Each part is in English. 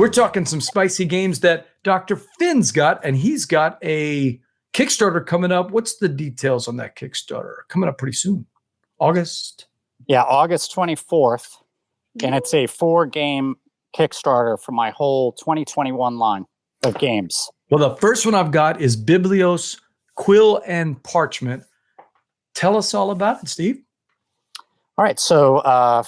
We're talking some spicy games that Dr. Finn's got, and he's got a Kickstarter coming up. What's the details on that Kickstarter? Coming up pretty soon. August? Yeah, August 24th. And it's a 4-game Kickstarter for my whole 2021 line of games. Well, the first one I've got is Biblios, Quill and Parchment. Tell us all about it, Steve. All right. So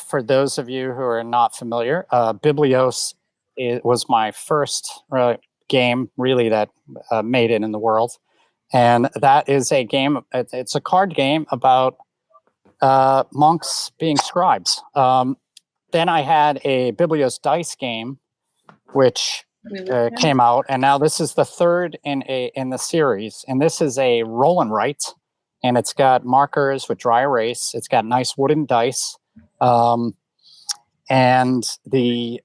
for those of you who are not familiar, Biblios was my first game really that made it in the world. And that is a game. It's a card game about monks being scribes. Then I had a Biblios dice game, which came out, and now this is the third in the series. And this is a roll and write, and it's got markers with dry erase. It's got nice wooden dice, and the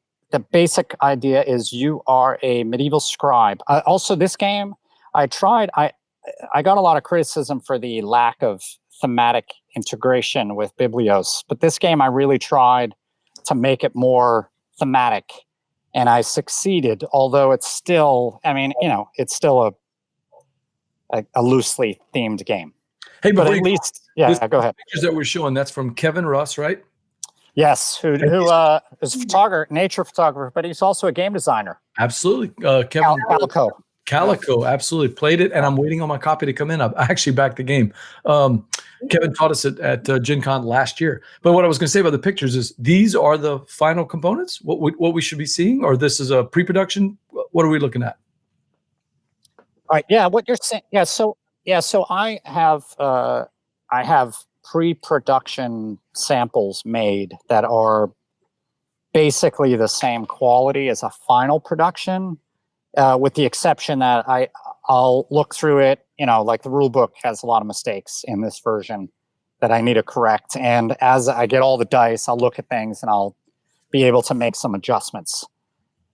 basic idea is you are a medieval scribe. Also, this game I got a lot of criticism for the lack of thematic integration with Biblios, but this game I really tried to make it more thematic, and I succeeded, although it's still, it's still a loosely themed game. Hey, but at least, go ahead. Pictures that we're showing, that's from Kevin Russ, right? Yes, who is a nature photographer, but he's also a game designer. Absolutely. Kevin Calico, absolutely. Played it, and I'm waiting on my copy to come in. I actually backed the game. Kevin taught us at Gen Con last year. But what I was going to say about the pictures is these are the final components, what we should be seeing, or this is a pre-production? What are we looking at? All right. Yeah, what you're saying. Yeah. So I have pre-production samples made that are basically the same quality as a final production. With the exception that I'll look through it, like the rule book has a lot of mistakes in this version that I need to correct. And as I get all the dice, I'll look at things and I'll be able to make some adjustments.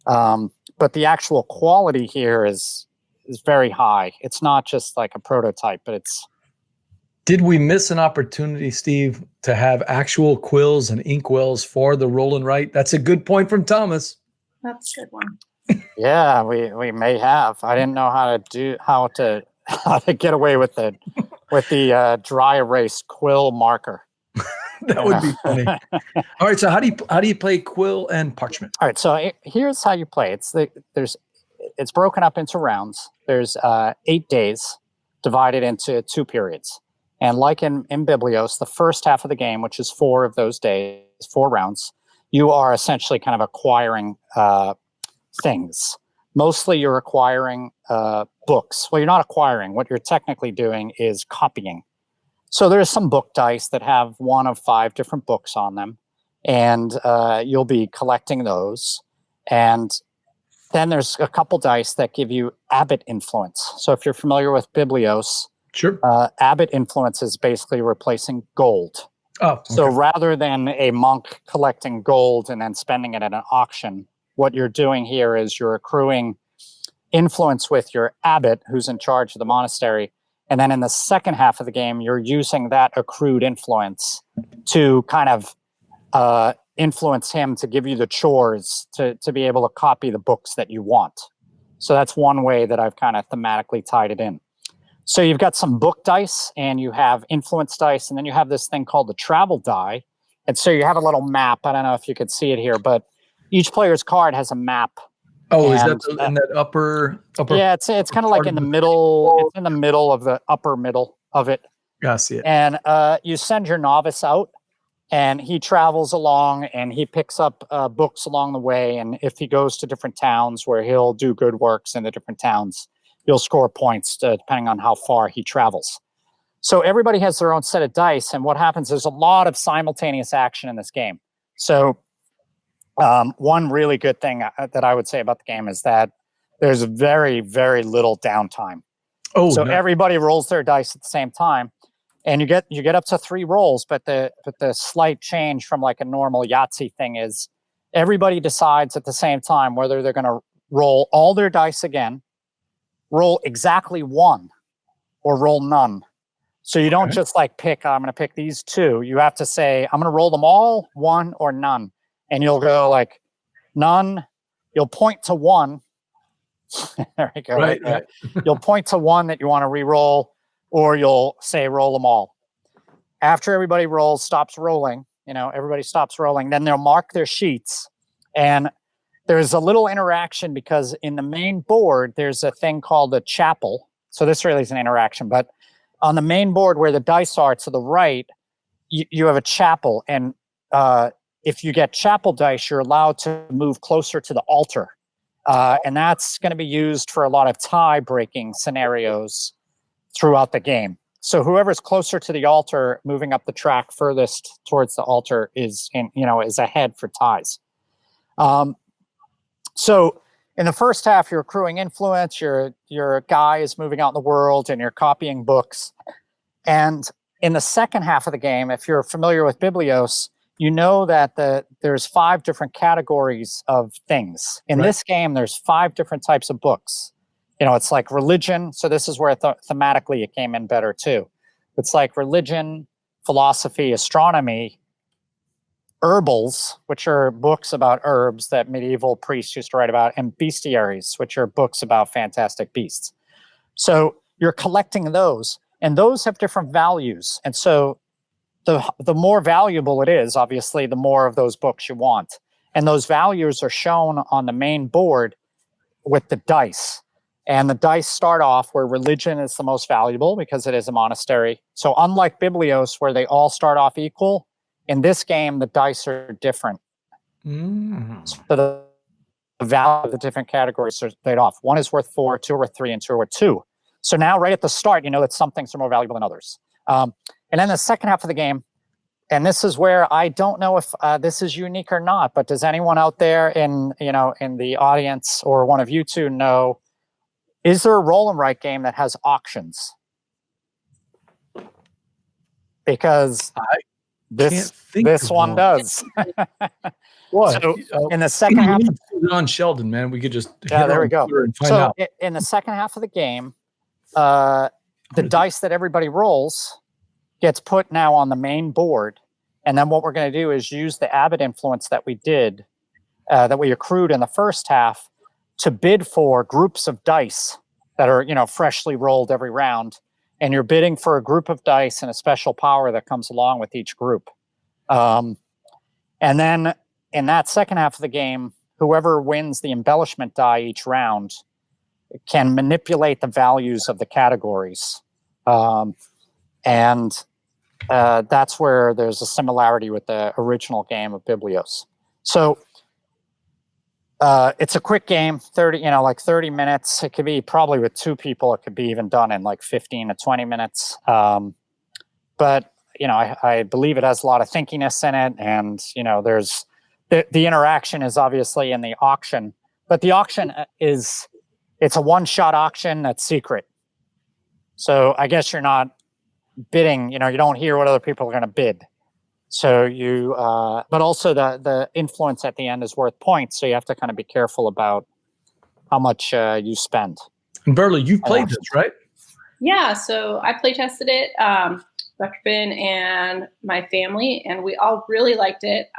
But the actual quality here is very high. It's not just like a prototype, but it's... Did we miss an opportunity, Steve, to have actual quills and inkwells for the roll and write? That's a good point from Thomas. That's a good one. Yeah, we may have. I didn't know how to get away with the dry erase quill marker. That would be funny. All right, so how do you play Quill and Parchment? All right, so here's how you play. It's broken up into rounds. There's 8 days divided into 2 periods. And like in Biblios, the first half of the game, which is 4 of those days, 4 rounds, you are essentially kind of acquiring things. Mostly you're acquiring books. Well, you're not acquiring. What you're technically doing is copying. So there's some book dice that have 1 of 5 different books on them, and you'll be collecting those. And then there's a couple dice that give you Abbott Influence. So if you're familiar with Biblios, sure. Abbott Influence is basically replacing gold. Oh, okay. So rather than a monk collecting gold and then spending it at an auction, what you're doing here is you're accruing influence with your abbot who's in charge of the monastery. And then in the second half of the game, you're using that accrued influence to kind of influence him to give you the chores to be able to copy the books that you want. So that's one way that I've kind of thematically tied it in. So you've got some book dice and you have influence dice, and then you have this thing called the travel die. And so you have a little map. I don't know if you could see it here, but each player's card has a map. Oh, is that in that upper? Yeah, it's kind of like in the middle. It's in the middle of the upper middle of it. Yeah, I see it. And you send your novice out, and he travels along, and he picks up books along the way. And if he goes to different towns where he'll do good works in the different towns, you'll score points depending on how far he travels. So everybody has their own set of dice, and what happens is a lot of simultaneous action in this game. So one really good thing that I would say about the game is that there's very, very little downtime. Oh, so everybody rolls their dice at the same time, and you get up to 3 rolls. But the slight change from like a normal Yahtzee thing is everybody decides at the same time whether they're going to roll all their dice again, roll exactly 1, or roll none. So you don't just like pick, I'm going to pick these 2. You have to say, I'm going to roll them all, 1 or none. And you'll go like none, you'll point to one. There you go. Right. You'll point to one that you want to re-roll, or you'll say roll them all. After everybody stops rolling, everybody stops rolling, then they'll mark their sheets. And there's a little interaction because in the main board, there's a thing called a chapel. So this really is an interaction, but on the main board where the dice are to the right, you have a chapel. And if you get chapel dice, you're allowed to move closer to the altar. And that's going to be used for a lot of tie-breaking scenarios throughout the game. So whoever's closer to the altar, moving up the track furthest towards the altar is ahead for ties. So in the first half, you're accruing influence. Your guy is moving out in the world, and you're copying books. And in the second half of the game, if you're familiar with Biblios, you know that there's 5 different categories of things. In this game, there's 5 different types of books. It's like religion. So this is where thematically it came in better too. It's like religion, philosophy, astronomy, herbals, which are books about herbs that medieval priests used to write about, and bestiaries, which are books about fantastic beasts. So you're collecting those, and those have different values. And so the more valuable it is, obviously, the more of those books you want. And those values are shown on the main board with the dice. And the dice start off where religion is the most valuable because it is a monastery. So unlike Biblios, where they all start off equal, in this game, the dice are different. So the value of the different categories are laid off. One is worth 4, 2 are worth 3, and 2 are worth 2. So now right at the start, you know that some things are more valuable than others. And then the second half of the game, and this is where I don't know if this is unique or not, but does anyone out there in the audience or one of you two know, is there a roll and write game that has auctions? Because this one does. What? So in the second half, on Sheldon, man, we could just there we go. And find So out. in the second half of the game, the dice that everybody rolls gets put now on the main board, and then what we're going to do is use the Abbott Influence that we did, that we accrued in the first half, to bid for groups of dice that are freshly rolled every round, and you're bidding for a group of dice and a special power that comes along with each group. And then in that second half of the game, whoever wins the embellishment die each round can manipulate the values of the categories. And that's where there's a similarity with the original game of Biblios. So it's a quick game, 30 minutes. It could be probably with 2 people. It could be even done in like 15 to 20 minutes. But I believe it has a lot of thinkiness in it, and there's the interaction is obviously in the auction, but the auction it's a one-shot auction that's secret. So I guess you're not bidding. You don't hear what other people are going to bid. So you, but also the influence at the end is worth points. So you have to kind of be careful about how much you spend. And Burley, you've played this, right? Yeah. So I play tested it, Dr. Ben and my family, and we all really liked it.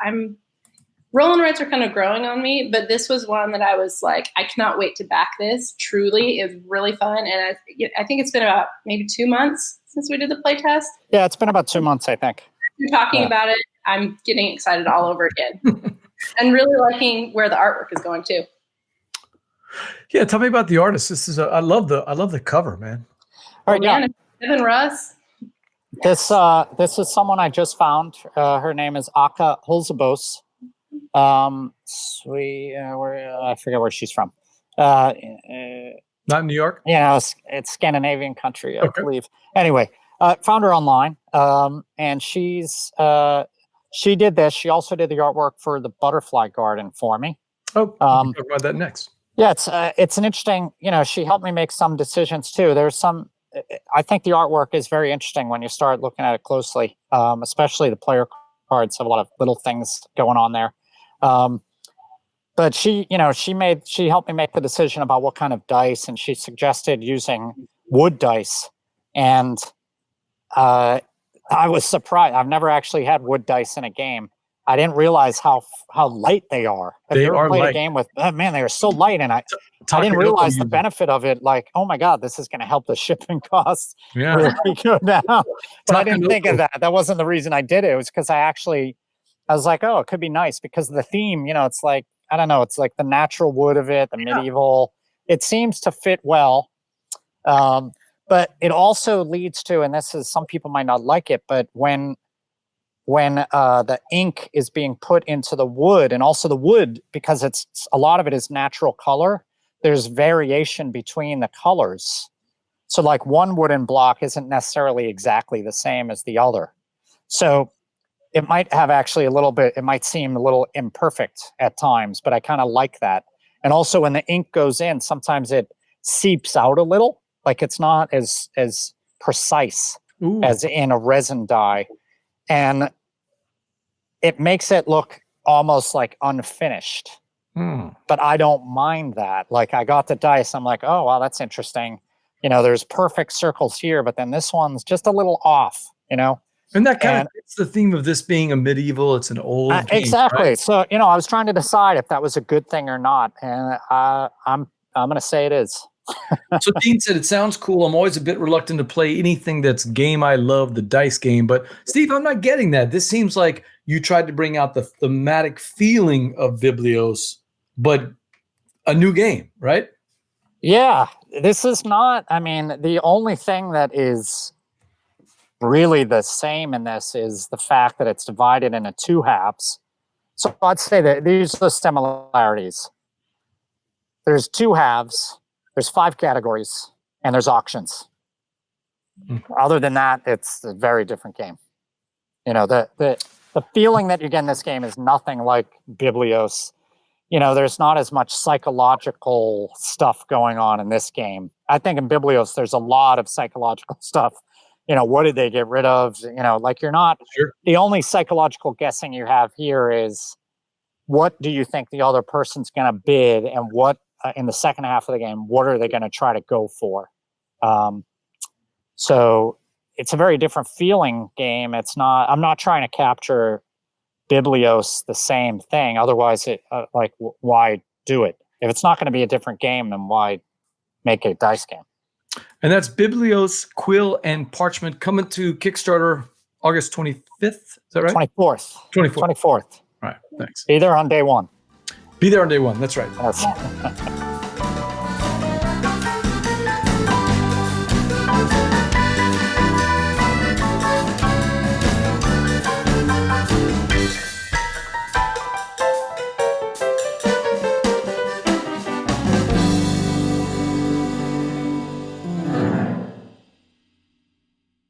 Roll and writes are kind of growing on me, but this was one that I was like, I cannot wait to back this. Truly, it was really fun. And I think it's been about maybe 2 months since we did the play test. Yeah, it's been about 2 months, I think. You're talking about it, I'm getting excited all over again. And really liking where the artwork is going too. Yeah, tell me about the artist. This is I love the cover, man. All right, yeah. Evan Russ. This is someone I just found. Her name is Aka Hulzabos. I forget where she's from. Not in New York? It's Scandinavian country, I believe. Anyway, found her online, and she did this. She also did the artwork for the Butterfly Garden for me. Oh, we'll talk about that next. Yeah, it's an interesting. She helped me make some decisions too. I think the artwork is very interesting when you start looking at it closely, especially the player cards have a lot of little things going on there. But she helped me make the decision about what kind of dice, and she suggested using wood dice. And I was surprised. I've never actually had wood dice in a game. I didn't realize how light they are. Have They you ever are played light. a game with, oh, man, they are so light, and I didn't realize the benefit of it. Like, oh my God, this is going to help the shipping costs really go down. But I didn't think of that. That wasn't the reason I did it. It was because I was like, oh, it could be nice because of the theme. You know, it's like, I don't know, it's like the natural wood of it, the medieval. It seems to fit well. But it also leads to, and this is, some people might not like it, but when the ink is being put into the wood, and also the wood, because a lot of it is natural color, there's variation between the colors. So like one wooden block isn't necessarily exactly the same as the other. So it might have actually it might seem a little imperfect at times, but I kind of like that. And also when the ink goes in, sometimes it seeps out a little, like it's not as precise as in a resin dye. And it makes it look almost like unfinished. But I don't mind that. Like I got the dice, I'm like, oh, wow, that's interesting. You know, there's perfect circles here, but then this one's just a little off, you know? And that kind of fits the theme of this being a medieval, it's an old game, exactly. Right? So, you know, I was trying to decide if that was a good thing or not. And I'm going to say it is. So Dean said, it sounds cool. I'm always a bit reluctant to play anything that's game I love, the dice game. But Steve, I'm not getting that. This seems like you tried to bring out the thematic feeling of Biblios, but a new game, right? Yeah, this is not, I mean, the only thing that is really the same in this is the fact that it's divided into two halves. So I'd say that these are the similarities. There's two halves, there's 5 categories, and there's auctions. Other than that, it's a very different game. You know, the feeling that you get in this game is nothing like Biblios. You know, there's not as much psychological stuff going on in this game. I think in Biblios, there's a lot of psychological stuff. You know, what did they get rid of? You know, like you're not, the only psychological guessing you have here is what do you think the other person's going to bid, and what, in the second half of the game, what are they going to try to go for? So it's a very different feeling game. I'm not trying to capture Biblios the same thing. Otherwise, why do it? If it's not going to be a different game, then why make a dice game? And that's Biblios, Quill, and Parchment, coming to Kickstarter August 25th. Is that right? 24th. 24th. 24th. All right. Thanks. Be there on day one. Be there on day one. That's right. Yes.